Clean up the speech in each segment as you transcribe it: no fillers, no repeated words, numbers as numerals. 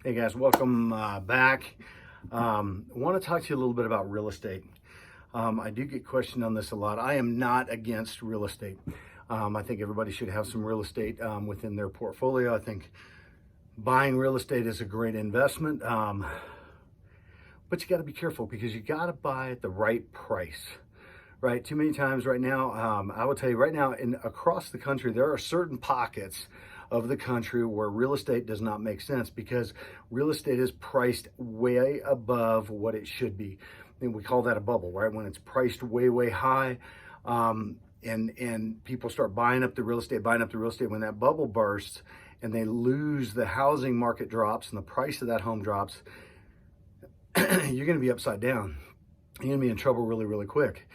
Hey guys, welcome back. I want to talk to you a little bit about real estate. I do get questioned on this a lot. I am not against real estate. I think everybody should have some real estate within their portfolio. I think buying real estate is a great investment, but you got to be careful because you got to buy at the right price. Right, too many times right now. I will tell you right now, across the country, there are certain pockets of the country where real estate does not make sense because real estate is priced way above what it should be, and we call that a bubble, right? When it's priced way high, and people start buying up the real estate. When that bubble bursts and they lose, the housing market drops and the price of that home drops, you're going to be upside down. You're going to be in trouble really quick.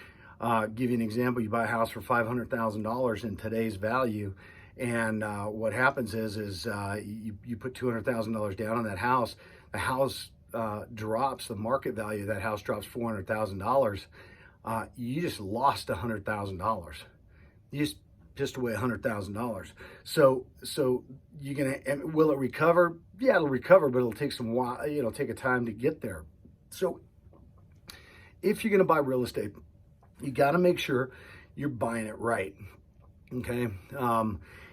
Give you an example. You buy a house for $500,000 in today's value, and what happens is you put $200,000 down on that house. The house drops. The market value of that house drops $400,000. You just lost $100,000. You just pissed away $100,000. So you're gonna, will it recover? Yeah, it'll recover, but it'll take some while. It'll take a time to get there. So if you're gonna buy real estate, you got to make sure you're buying it right. Okay.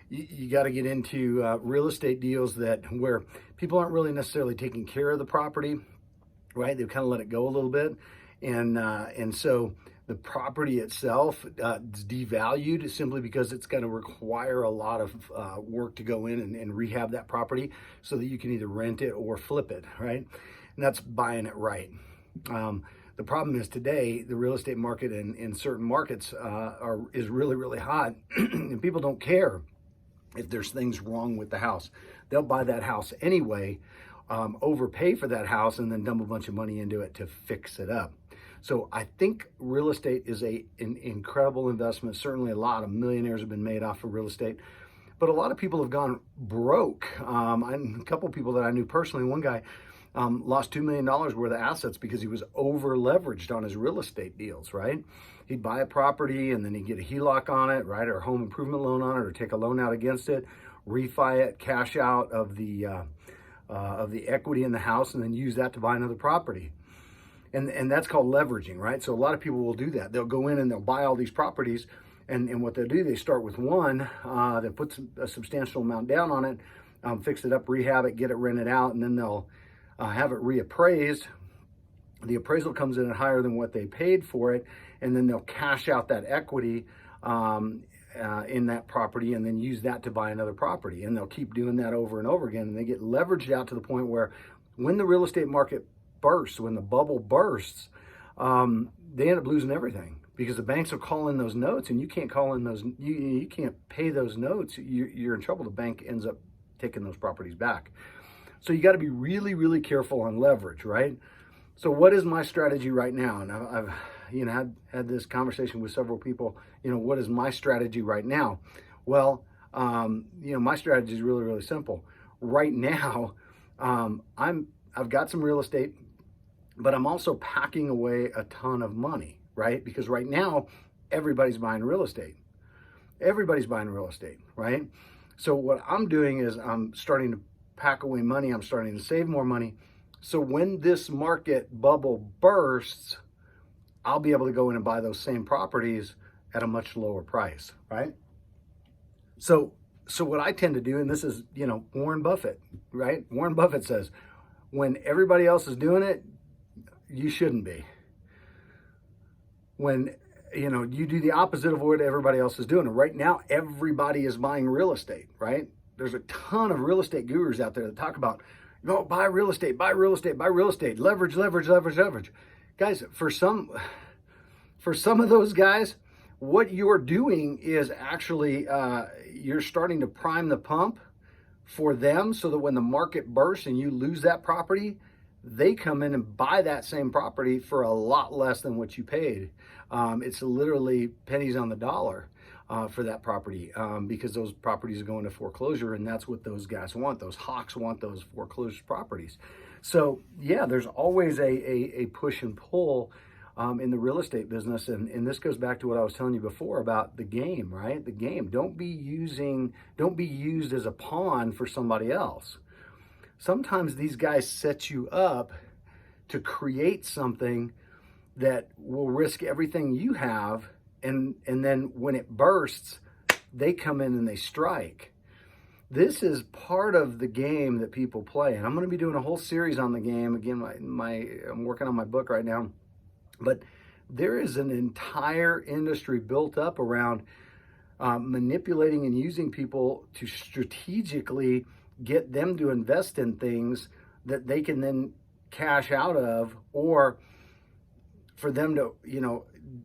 You got to get into real estate deals where people aren't really necessarily taking care of the property, right? They've kind of let it go a little bit. And so the property itself is devalued simply because it's going to require a lot of work to go in and rehab that property so that you can either rent it or flip it, right? And that's buying it right. The problem is today, the real estate market in certain markets is really hot, and people don't care if there's things wrong with the house. They'll buy that house anyway, overpay for that house, and then dump a bunch of money into it to fix it up. So I think real estate is an incredible investment. Certainly a lot of millionaires have been made off of real estate, but a lot of people have gone broke. A couple of people that I knew personally, one guy, lost $2 million worth of assets because he was over leveraged on his real estate deals, right? He'd buy a property and then he'd get a HELOC on it, right? Or a home improvement loan on it, or take a loan out against it, refi it, cash out of the equity in the house, and then use that to buy another property. And that's called leveraging, right? So a lot of people will do that. They'll go in and they'll buy all these properties, and what they'll do, they start with one, they put a substantial amount down on it, fix it up, rehab it, get it rented out, and then they'll have it reappraised. The appraisal comes in at higher than what they paid for it, and then they'll cash out that equity in that property and then use that to buy another property. And they'll keep doing that over and over again, and they get leveraged out to the point where when the real estate market bursts, when the bubble bursts, they end up losing everything because the banks will call in those notes, and you can't call in those, you can't pay those notes. You're in trouble. The bank ends up taking those properties back. So you got to be really careful on leverage, right? So what is my strategy right now? And I've had this conversation with several people. What is my strategy right now? Well, my strategy is really simple. Right now, I've got some real estate, but I'm also packing away a ton of money, right? Because right now, everybody's buying real estate. Everybody's buying real estate, right? So what I'm doing is I'm starting to pack away money. I'm starting to save more money. So when this market bubble bursts, I'll be able to go in and buy those same properties at a much lower price, right? So what I tend to do, and this is, Warren Buffett, right? Warren Buffett says, when everybody else is doing it, you shouldn't be. When, you do the opposite of what everybody else is doing. Right now, everybody is buying real estate, right? There's a ton of real estate gurus out there that talk about, buy real estate, leverage. Guys, for some of those guys, what you're doing is actually, you're starting to prime the pump for them so that when the market bursts and you lose that property, they come in and buy that same property for a lot less than what you paid. It's literally pennies on the dollar. For that property because those properties are going to foreclosure, and that's what those guys want. Those hawks want those foreclosed properties. So yeah, there's always a push and pull in the real estate business, and this goes back to what I was telling you before about the game, right? The game. Don't be used as a pawn for somebody else. sometimes these guys set you up to create something that will risk everything you have, and then when it bursts, they come in and they strike. This is part of the game that people play, and I'm going to be doing a whole series on the game. Again, I'm working on my book right now, but there is an entire industry built up around manipulating and using people to strategically get them to invest in things that they can then cash out of, or for them to,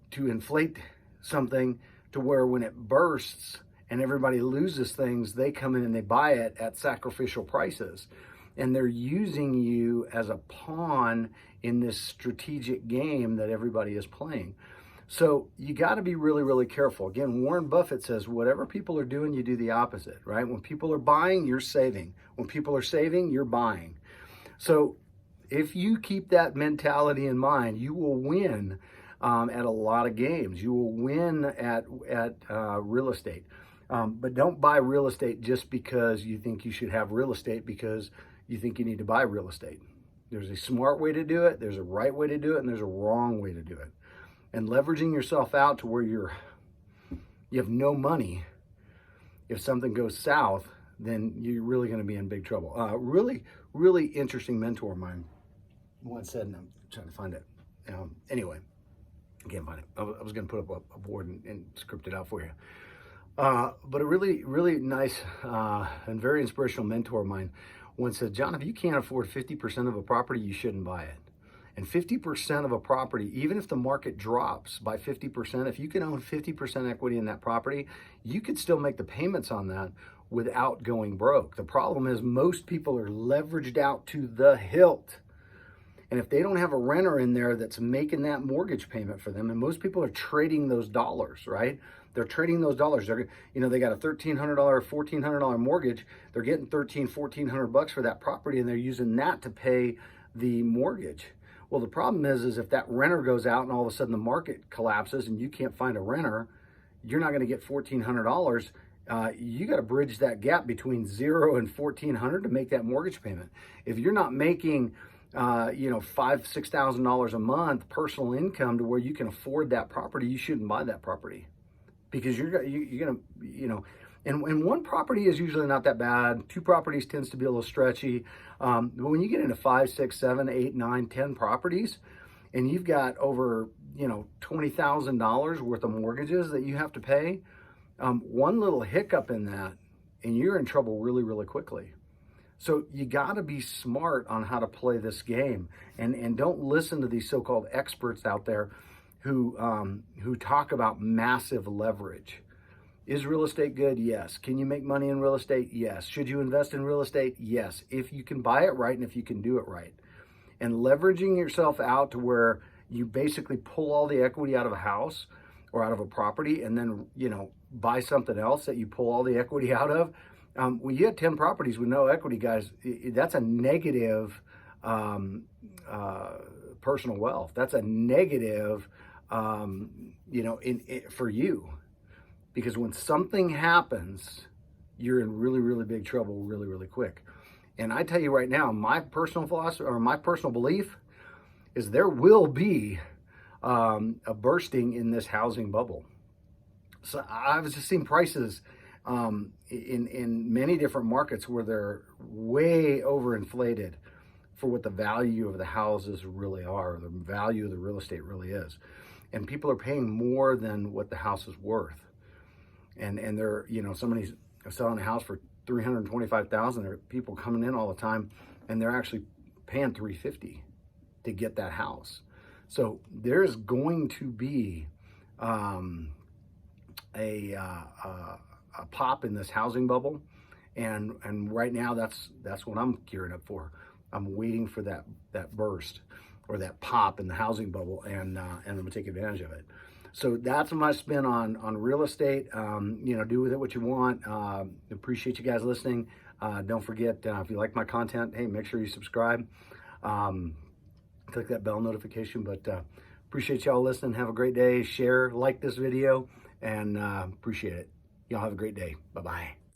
to inflate something to where when it bursts and everybody loses things, they come in and they buy it at sacrificial prices. And they're using you as a pawn in this strategic game that everybody is playing. So you got to be really, really careful. Again, Warren Buffett says, whatever people are doing, you do the opposite, right? When people are buying, you're saving. When people are saving, you're buying. So if you keep that mentality in mind, you will win at a lot of games. You will win at real estate. But don't buy real estate just because you think you should have real estate because you think you need to buy real estate. There's a smart way to do it, there's a right way to do it, and there's a wrong way to do it. And leveraging yourself out to where you have no money, if something goes south, then you're really going to be in big trouble. Really, really interesting mentor of mine once said, and I'm trying to find it. Anyway, I can't find it. I was going to put up a board and script it out for you. But a really, really nice and very inspirational mentor of mine once said, John, if you can't afford 50% of a property, you shouldn't buy it. And 50% of a property, even if the market drops by 50%, if you can own 50% equity in that property, you could still make the payments on that without going broke. The problem is most people are leveraged out to the hilt. And if they don't have a renter in there that's making that mortgage payment for them, and most people are trading those dollars, right? They're trading those dollars. They're, they got a $1,300, $1,400 mortgage. They're getting $1,400 for that property, and they're using that to pay the mortgage. Well, the problem is if that renter goes out and all of a sudden the market collapses and you can't find a renter, you're not going to get $1,400. You got to bridge that gap between $0 and $1,400 to make that mortgage payment. If you're not making $5,000-$6,000 a month personal income to where you can afford that property, you shouldn't buy that property, because you're gonna and one property is usually not that bad. 2 properties tends to be a little stretchy, but when you get into 5, 6, 7, 8, 9, 10 properties, and you've got over $20,000 worth of mortgages that you have to pay, one little hiccup in that, and you're in trouble really, really quickly. So you got to be smart on how to play this game, and don't listen to these so-called experts out there who talk about massive leverage. Is real estate good? Yes. Can you make money in real estate? Yes. Should you invest in real estate? Yes. If you can buy it right and if you can do it right. And leveraging yourself out to where you basically pull all the equity out of a house or out of a property, and then buy something else that you pull all the equity out of. When you have 10 properties with no equity, guys, that's a negative personal wealth. That's a negative, for you. Because when something happens, you're in really, really big trouble really, really quick. And I tell you right now, my personal philosophy or my personal belief is there will be a bursting in this housing bubble. So I've just seen prices in many different markets where they're way overinflated for what the value of the houses really are, or the value of the real estate really is. And people are paying more than what the house is worth. And they're, somebody's selling a house for $325,000. There are people coming in all the time, and they're actually paying $350 to get that house. So there's going to be a pop in this housing bubble, and right now that's what I'm gearing up for. I'm waiting for that burst or that pop in the housing bubble, and I'm gonna take advantage of it. So that's my spin on real estate. Do with it what you want. Appreciate you guys listening. Don't forget, if you like my content, hey, make sure you subscribe. Click that bell notification. But appreciate y'all listening. Have a great day. Share, like this video, and appreciate it. Y'all have a great day. Bye-bye.